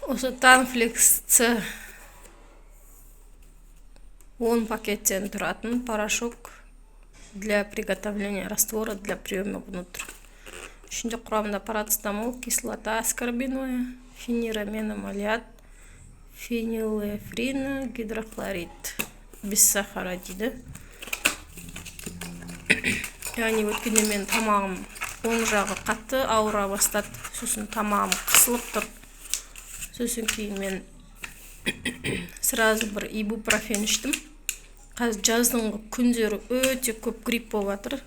Осы Танфлексті 10 пакеттен тұратын порошок для приготовления раствора для приема внутрь. Ішінде құрамында парацетамол, кислота аскорбиновая, фениламеномалят, фенилэфрин, гидрохлорид, без сахара дейді. Яғни өткенде мен тамағым оң жағы қатты ауыра бастады. Сосын тамағым қысылып тұр. Сосын кейін мен сразу бір ибупрофен іштім. Қазір жаздыңғы күндері өте көп грипп болып жатыр.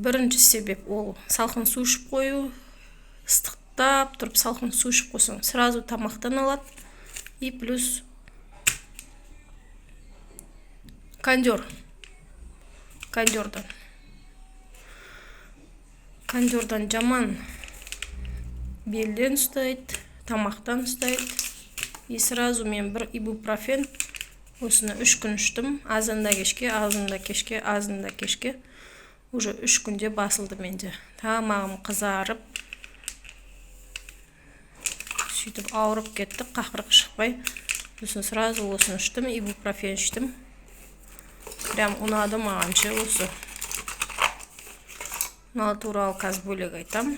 Бірінші себеп ол салқын су ішіп қою. Ыстықтап тұрып салқын су ішіп қойсаң, сразу тамақтан алады. И плюс кондердан жаман белден ұстайды, тамақтан ұстайды. И сразу мен бір ибупрофен осыны 3 күн іштім. Азында кешке, азында кешке, азында кешке. Уже 3 күнде басылды менде. Тамағым қызарып, сөйтіп ауырып кетті, қақырық шықпай. Сосын сразу осыны іштім, ибупрофен іштім. Прям ұнады маған ше осы. Мынау туралы қазір бөлек айтам.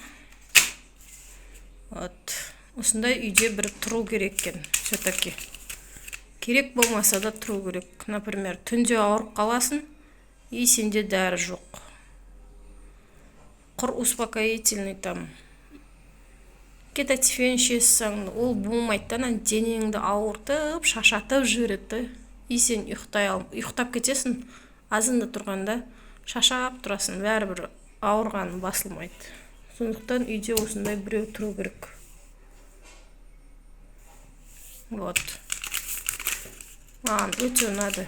Осындай үйде бір тұру керек екен, все-таки. Керек болмаса да тұру керек. Например, түнде ауырып қаласың, и сенде дәрі жоқ. Құр успокоительный там. Кетатифен ішесің, ол болмайды, денеңді ауыртып, шашатып жібереді. И сен ұйықтап кетесің, азында тұрғанда шашап тұрасың, бәрібір ауырған басылмайды. Сондықтан үйде осындай біреу тұру керек. Вот. Маған өте ұнады.